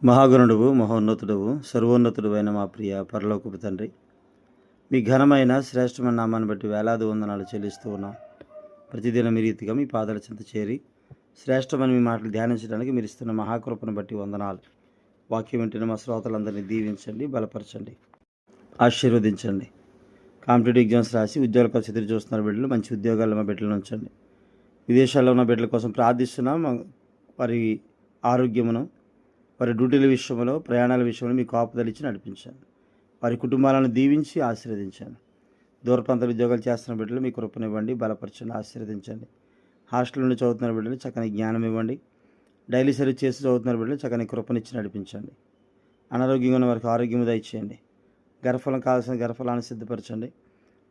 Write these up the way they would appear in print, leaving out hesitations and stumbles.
మహాగణుడువు మహోన్నతుడువు సర్వోన్నతుడు అయిన మా ప్రియ పరలోకపు తండ్రి, మీ ఘనమైన శ్రేష్టమైన నామాన్ని బట్టి వేలాది వందనాలు చెల్లిస్తూ ఉన్నాం. ప్రతిదినం మీ రీతిగా మీ పాదాల చెంత చేరి శ్రేష్టమైన మీ మాటలు ధ్యానించడానికి మీరు ఇస్తున్న మహాకృపను బట్టి వందనాలు. వాక్యం వింటున్న మా శ్రోతలందరినీ దీవించండి, బలపరచండి, ఆశీర్వదించండి. కాంపిటేటివ్ ఎగ్జామ్స్ రాసి ఉద్యోగాల కోసం ఎదురు చూస్తున్న బిడ్డలు మంచి ఉద్యోగాల్లో మా బిడ్డలను ఉంచండి. విదేశాల్లో ఉన్న బిడ్డల కోసం ప్రార్థిస్తున్నాం. వారి ఆరోగ్యమును, వారి డ్యూటీల విషయంలో, ప్రయాణాల విషయంలో మీ కాపుదలిచ్చి నడిపించాను. వారి కుటుంబాలను దీవించి ఆశీర్వదించాను. దూర ప్రాంత ఉద్యోగాలు చేస్తున్న బిడ్డలు మీ కృపనివ్వండి, బలపరచండి, ఆశీర్వదించండి. హాస్టల్ నుండి చదువుతున్న బిడ్డలు చక్కని జ్ఞానం ఇవ్వండి. డైలీ సర్వీస్ చేసి చదువుతున్న బిడ్డలు చక్కని కృపనిచ్చి నడిపించండి. అనారోగ్యంగా ఉన్న వారికి ఆరోగ్యం దయచేయండి. గర్భఫలం కావాల్సిన గర్భఫలాన్ని సిద్ధపరచండి.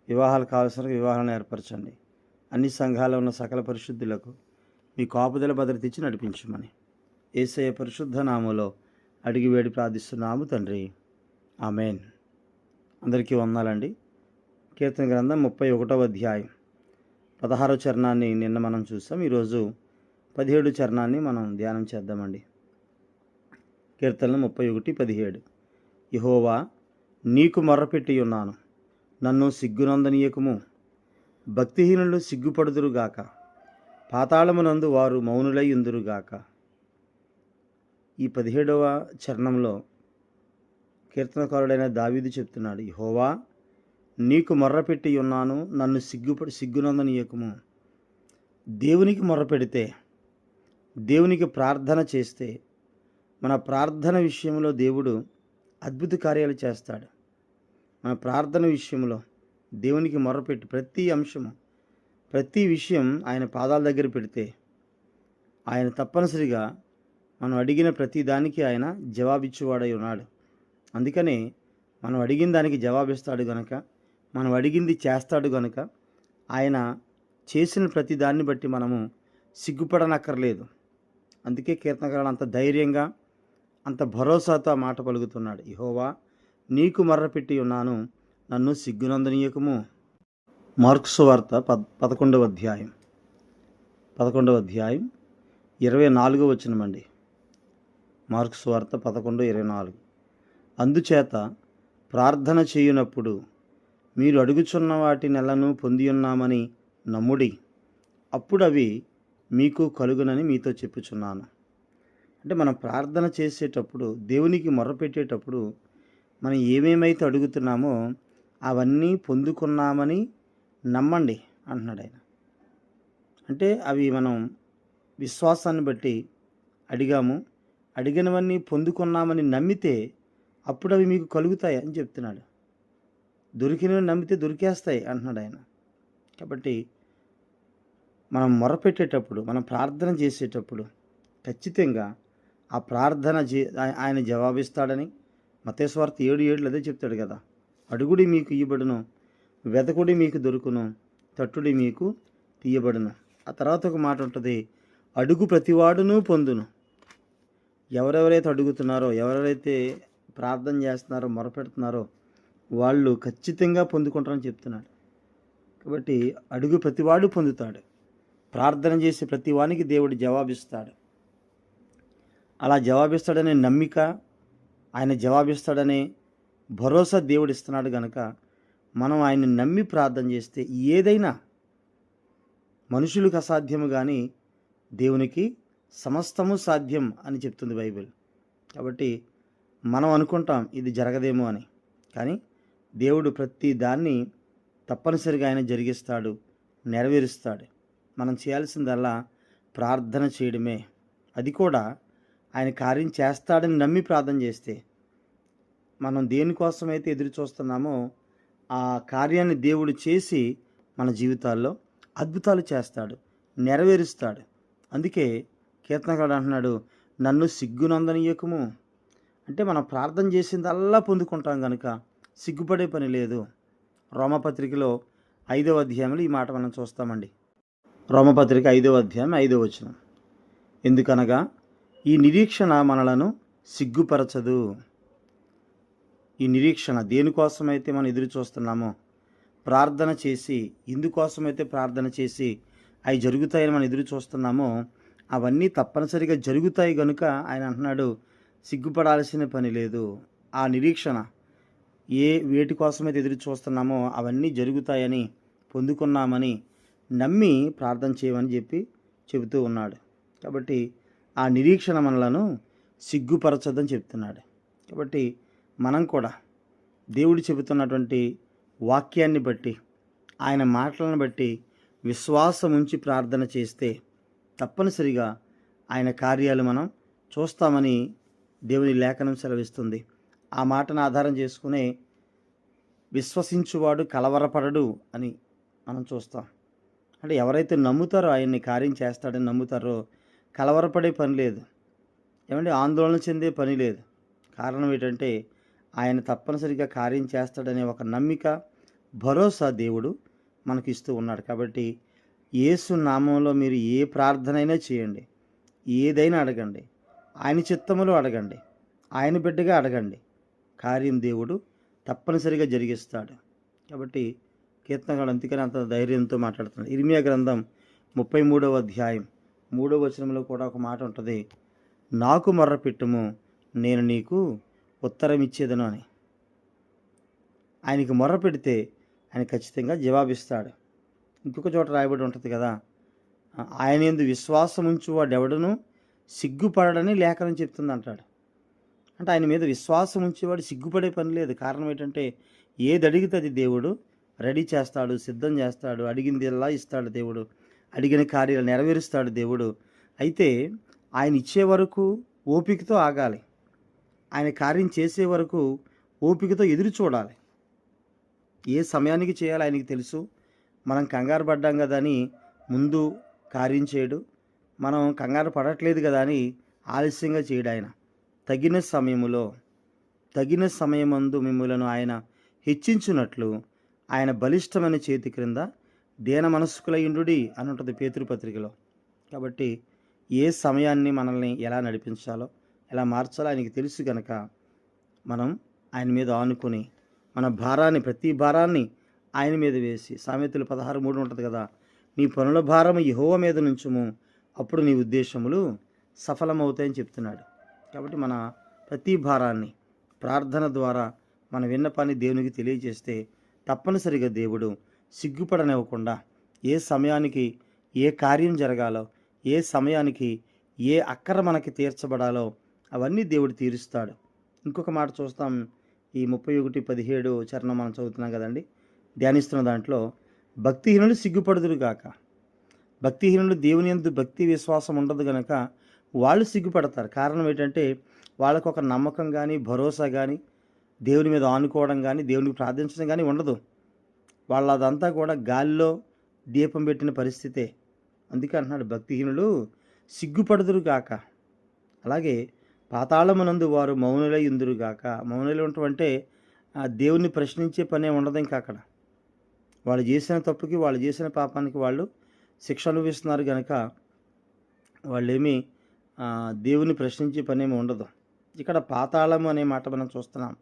వివాహాలు కావాల్సిన వివాహాలను ఏర్పరచండి. అన్ని సంఘాల్లో ఉన్న సకల పరిశుద్ధులకు మీ కాపుదల భద్రత ఇచ్చి నడిపించమని యేసయ్య పరిశుద్ధ నామములో అడిగి వేడి ప్రార్థిస్తున్నాము తండ్రి, ఆమెన్. అందరికీ వందనాలండి. కీర్తన గ్రంథం 31వ అధ్యాయం 16వ చరణాన్ని నిన్న మనం చూసాం. ఈరోజు 17 చరణాన్ని మనం ధ్యానం చేద్దామండి. కీర్తనలు 31:17. యెహోవా, నీకు మొర్రపెట్టి ఉన్నాను, నన్ను సిగ్గునందనీయకుము. భక్తిహీనులు సిగ్గుపడుదురుగాక, పాతాళమునందు వారు మౌనులై ఉందురుగాక. ఈ 17వ చరణంలో కీర్తనకారుడైన దావీదు చెప్తున్నాడు, యెహోవా, నీకు మొర్రపెట్టి ఉన్నాను, నన్ను సిగ్గునందనీయకుము. దేవునికి మొర్రపెడితే, దేవునికి ప్రార్థన చేస్తే, మన ప్రార్థన విషయంలో దేవుడు అద్భుత కార్యాలు చేస్తాడు. మన ప్రార్థన విషయంలో దేవునికి మొర్రపెట్టి ప్రతి అంశము, ప్రతి విషయం ఆయన పాదాల దగ్గర పెడితే ఆయన తప్పనిసరిగా మనం అడిగిన ప్రతి దానికి ఆయన జవాబిచ్చేవాడై ఉన్నాడు. అందుకనే మనం అడిగిన దానికి జవాబిస్తాడు గనక, మనం అడిగింది చేస్తాడు గనక, ఆయన చేసిన ప్రతి దాన్ని బట్టి మనము సిగ్గుపడనక్కర్లేదు. అందుకే కీర్తనకారుడు అంత ధైర్యంగా, అంత భరోసాతో ఆ మాట పలుకుతున్నాడు, యెహోవా, నీకు మొర్రపెట్టి ఉన్నాను, నన్ను సిగ్గునందనీయకుము. మార్కు సువార్త 11వ అధ్యాయం 24వ వచనమండి. మార్కు సువార్త 11:24. అందుచేత ప్రార్థన చేయునప్పుడు మీరు అడుగుచున్న వాటి నెలను పొందియున్నామని నమ్ముడి, అప్పుడు అవి మీకు కలుగునని మీతో చెప్పుచున్నాను. అంటే మనం ప్రార్థన చేసేటప్పుడు, దేవునికి మొర్రపెట్టేటప్పుడు మనం ఏమేమైతే అడుగుతున్నామో అవన్నీ పొందుకున్నామని నమ్మండి అంటున్నాడు ఆయన. అంటే అవి మనం విశ్వాసాన్ని బట్టి అడిగాము, అడిగినవన్నీ పొందుకున్నామని నమ్మితే అప్పుడు అవి మీకు కలుగుతాయి అని చెప్తున్నాడు. దొరికినవి నమ్మితే దొరికేస్తాయి అంటున్నాడు ఆయన. కాబట్టి మనం మొరపెట్టేటప్పుడు, మనం ప్రార్థన చేసేటప్పుడు ఖచ్చితంగా ఆ ప్రార్థన ఆయన జవాబిస్తాడని మత్తయి సువార్త 7:7 అదే చెప్తాడు కదా. అడుగుడి మీకు ఇయ్యబడును, వెతకుడి మీకు దొరుకును, తట్టుడి మీకు తీయబడును. ఆ తర్వాత ఒక మాట ఉంటుంది, అడుగు ప్రతివాడును పొందును. ఎవరెవరైతే అడుగుతున్నారో, ఎవరెవరైతే ప్రార్థన చేస్తున్నారో, మొరపెడుతున్నారో వాళ్ళు ఖచ్చితంగా పొందుకుంటారని చెప్తున్నాడు. కాబట్టి అడుగు ప్రతివాడు పొందుతాడు. ప్రార్థన చేసే ప్రతి వానికి దేవుడు జవాబిస్తాడు. అలా జవాబిస్తాడనే నమ్మిక, ఆయన జవాబిస్తాడనే భరోసా దేవుడు ఇస్తున్నాడు కనుక మనం ఆయన్ని నమ్మి ప్రార్థన చేస్తే ఏదైనా మనుషులకు అసాధ్యము కానీ దేవునికి సమస్తము సాధ్యం అని చెప్తుంది బైబిల్. కాబట్టి మనం అనుకుంటాం ఇది జరగదేమో అని, కానీ దేవుడు ప్రతి దాన్ని తప్పనిసరిగా ఆయన జరిగిస్తాడు, నెరవేరుస్తాడు. మనం చేయాల్సిందల్లా ప్రార్థన చేయడమే. అది కూడా ఆయన కార్యం చేస్తాడని నమ్మి ప్రార్థన చేస్తే, మనం దేనికోసమైతే ఎదురు చూస్తున్నామో ఆ కార్యాన్ని దేవుడు చేసి మన జీవితాల్లో అద్భుతాలు చేస్తాడు, నెరవేరుస్తాడు. అందుకే కీర్తనకారుడు అంటున్నాడు, నన్ను సిగ్గునందనీయకుము. అంటే మనం ప్రార్థన చేసిందల్లా పొందుకుంటాం కనుక సిగ్గుపడే పని లేదు. రోమపత్రికలో 5వ అధ్యాయంలో ఈ మాట మనం చూస్తామండి. రోమపత్రిక 5వ అధ్యాయం 5వ వచనం. ఎందుకనగా ఈ నిరీక్షణ మనలను సిగ్గుపరచదు. ఈ నిరీక్షణ దేనికోసమైతే మనం ఎదురు చూస్తున్నామో, ప్రార్థన చేసి, ఇందుకోసమైతే ప్రార్థన చేసి అవి జరుగుతాయని మనం ఎదురు చూస్తున్నామో అవన్నీ తప్పనిసరిగా జరుగుతాయి కనుక ఆయన అంటున్నాడు, సిగ్గుపడాల్సిన పని లేదు. ఆ నిరీక్షణ వేటి కోసమైతే ఎదురు చూస్తున్నామో అవన్నీ జరుగుతాయని, పొందుకున్నామని నమ్మి ప్రార్థన చేయమని చెబుతూ ఉన్నాడు. కాబట్టి ఆ నిరీక్షణ మనలను సిగ్గుపరచదని చెప్తున్నాడు. కాబట్టి మనం కూడా దేవుడు చెబుతున్నటువంటి వాక్యాన్ని బట్టి, ఆయన మాటలను బట్టి విశ్వాసం ఉంచి ప్రార్థన చేస్తే తప్పనిసరిగా ఆయన కార్యాలు మనం చూస్తామని దేవుని లేఖనం సెలవిస్తుంది. ఆ మాటను ఆధారం చేసుకునే విశ్వసించువాడు కలవరపడడు అని మనం చూస్తాం. అంటే ఎవరైతే నమ్ముతారో ఆయన్ని కార్యం చేస్తాడని నమ్ముతారో కలవరపడే పని లేదు, ఏమంటే ఆందోళన చెందే పని లేదు. కారణం ఏంటంటే ఆయన తప్పనిసరిగా కార్యం చేస్తాడనే ఒక నమ్మిక, భరోసా దేవుడు మనకి ఇస్తూ ఉన్నాడు. కాబట్టి యేసు నామంలో మీరు ఏ ప్రార్థనైనా చేయండి, ఏదైనా అడగండి, ఆయన చిత్తములో అడగండి, ఆయన బిడ్డగా అడగండి, కార్యం దేవుడు తప్పనిసరిగా జరిగిస్తాడు. కాబట్టి కీర్తనగాడు అందుకని అంత ధైర్యంతో మాట్లాడుతున్నాడు. ఇర్మియా గ్రంథం 33వ అధ్యాయం 3వ వచనంలో కూడా ఒక మాట ఉంటుంది, నాకు మొర్రపెట్టుము నేను నీకు ఉత్తరం ఇచ్చేదను అని. ఆయనకి మొర్ర పెడితే ఆయన ఖచ్చితంగా జవాబిస్తాడు. ఇంకొక చోట రాయబడి ఉంటుంది కదా, ఆయన యందు విశ్వాసం ఉంచు వాడెవడను సిగ్గుపడడని లేఖనం చెప్తుంది అంటాడు. అంటే ఆయన మీద విశ్వాసం ఉంచేవాడు సిగ్గుపడే పని లేదు. కారణం ఏంటంటే ఏది అడిగితే అది దేవుడు రెడీ చేస్తాడు, సిద్ధం చేస్తాడు, అడిగింది ఎలా ఇస్తాడు దేవుడు, అడిగిన కార్యాలు నెరవేరుస్తాడు దేవుడు. అయితే ఆయన ఇచ్చే వరకు ఓపికతో ఆగాలి, ఆయన కార్యం చేసే వరకు ఓపికతో ఎదురు చూడాలి. ఏ సమయానికి చేయాలో ఆయనకి తెలుసు. మనం కంగారు పడ్డాం కదా అని ముందు కార్యం చేయడు, మనం కంగారు పడట్లేదు కదా అని ఆలస్యంగా చేయడు. ఆయన తగిన సమయమందు మిమ్ములను ఆయన హెచ్చించున్నట్లు ఆయన బలిష్టమైన చేతి క్రింద దీన మనస్కులయుండుడి అని ఉంటుంది పేతురు పత్రికలో. కాబట్టి ఏ సమయాన్ని మనల్ని ఎలా నడిపించాలో, ఎలా మార్చాలో ఆయనకి తెలుసు కనుక మనం ఆయన మీద ఆనుకొని మన భారాన్ని, ప్రతి భారాన్ని ఆయన మీద వేసి, సామెతలు 16:3 ఉంటుంది కదా, నీ పనుల భారము యెహోవా మీద నుంచుము, అప్పుడు నీ ఉద్దేశములు సఫలమవుతాయని చెప్తున్నాడు. కాబట్టి మన ప్రతి భారాన్ని ప్రార్థన ద్వారా మన విన్నపాన్ని దేవునికి తెలియజేస్తే తప్పనిసరిగా దేవుడు సిగ్గుపడనివ్వకుండా ఏ సమయానికి ఏ కార్యం జరగాలో, ఏ సమయానికి ఏ అక్కర మనకి తీర్చబడాలో అవన్నీ దేవుడు తీరుస్తాడు. ఇంకొక మాట చూస్తాం, ఈ 31:17 చరణం మనం చదువుతున్నాం కదండి, ధ్యానిస్తున్న దాంట్లో, భక్తిహీనులు సిగ్గుపడుదురు గాక. భక్తిహీనులు దేవుని యందు భక్తి విశ్వాసం ఉండదు కనుక వాళ్ళు సిగ్గుపడతారు. కారణం ఏంటంటే వాళ్ళకు ఒక నమ్మకం కానీ, భరోసా కానీ, దేవుని మీద ఆనుకోవడం కానీ, దేవునికి ప్రార్థించడం కానీ ఉండదు. వాళ్ళదంతా కూడా గాలిలో దీపం పెట్టిన పరిస్థితే. అందుకే అంటున్నాడు, భక్తిహీనులు సిగ్గుపడుదురు గాక. అలాగే పాతాళమునందు వారు మౌనులై ఉందురు గాక. మౌనులై ఉండటం అంటే దేవుణ్ణి ప్రశ్నించే పనే ఉండదు. ఇంకా అక్కడ వాళ్ళు చేసిన తప్పుకి, వాళ్ళు చేసిన పాపానికి వాళ్ళు శిక్ష అనుభవిస్తున్నారు కనుక వాళ్ళేమీ దేవుని ప్రశ్నించే పనేమి ఉండదు. ఇక్కడ పాతాళం అనే మాట మనం చూస్తున్నాం.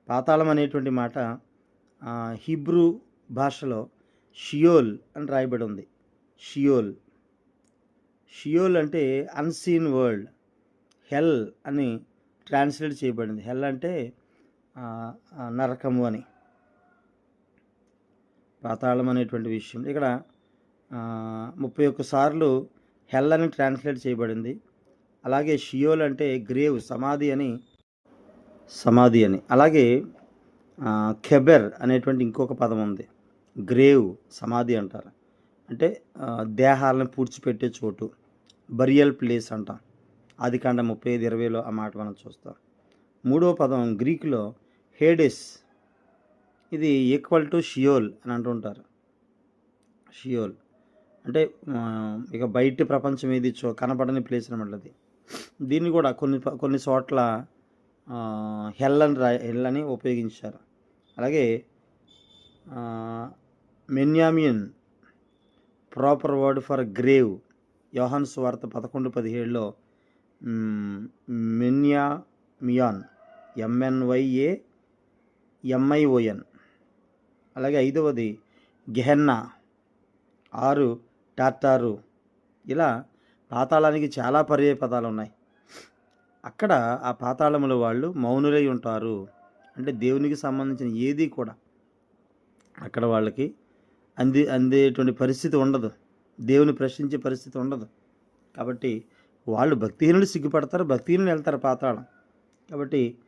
పాతాళం అనేటువంటి మాట హీబ్రూ భాషలో షియోల్ అని రాయబడి ఉంది. షియోల్ అంటే అన్సీన్ వరల్డ్, హెల్ అని ట్రాన్స్లేట్ చేయబడింది. హెల్ అంటే నరకము అని. పాతాళం అనేటువంటి విషయం ఇక్కడ 31 సార్లు హెల్ అని ట్రాన్స్లేట్ చేయబడింది. అలాగే షియోల్ అంటే గ్రేవ్, సమాధి అని. అలాగే ఖెబెర్ అనేటువంటి ఇంకొక పదం ఉంది. గ్రేవ్, సమాధి అంటారు. అంటే దేహాలను పూడ్చిపెట్టే చోటు, బరియల్ ప్లేస్ అంటాం. ఆదికాండం 35:20లో ఆ మాట మనం చూస్తాం. మూడో పదం గ్రీకులో హేడెస్, ఇది ఈక్వల్ టు షియోల్ అని అంటుంటారు. షియోల్ అంటే ఇక బయట ప్రపంచం ఏది కనపడని ప్లేస్ అనమాట అది. దీన్ని కూడా కొన్ని చోట్ల హెల్ అని ఉపయోగించారు. అలాగే మెన్యామియన్ ప్రాపర్ వర్డ్ ఫర్ గ్రేవ్, యోహాను సువార్త 11:17లో మెన్యామియాన్, MENYAMION. అలాగే 5వది గెహెన్నా, 6 టార్టారు. ఇలా పాతాళానికి చాలా పర్యాయ పదాలు ఉన్నాయి. అక్కడ ఆ పాతాళములో వాళ్ళు మౌనులై ఉంటారు. అంటే దేవునికి సంబంధించిన ఏది కూడా అక్కడ వాళ్ళకి అందేటువంటి పరిస్థితి ఉండదు. దేవుని ప్రశ్నించే పరిస్థితి ఉండదు. కాబట్టి వాళ్ళు భక్తిహీనులు సిగ్గుపడతారు, భక్తిహీనులు వెళ్తారు పాతాళం. కాబట్టి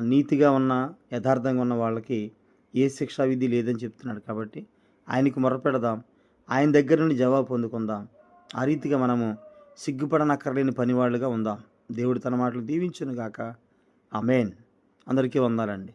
నీతిగా ఉన్న, యథార్థంగా ఉన్న వాళ్ళకి ఏ శిక్షా విధి లేదని చెప్తున్నాడు. కాబట్టి ఆయనకు మొరపెడదాం, ఆయన దగ్గర నుండి జవాబు పొందుకుందాం. ఆ రీతిగా మనము సిగ్గుపడనక్కర్లేని పనివాళ్ళుగా ఉందాం. దేవుడు తన మాటలు దీవించును గాక. ఆమేన్. అందరికీ వందనాలండి.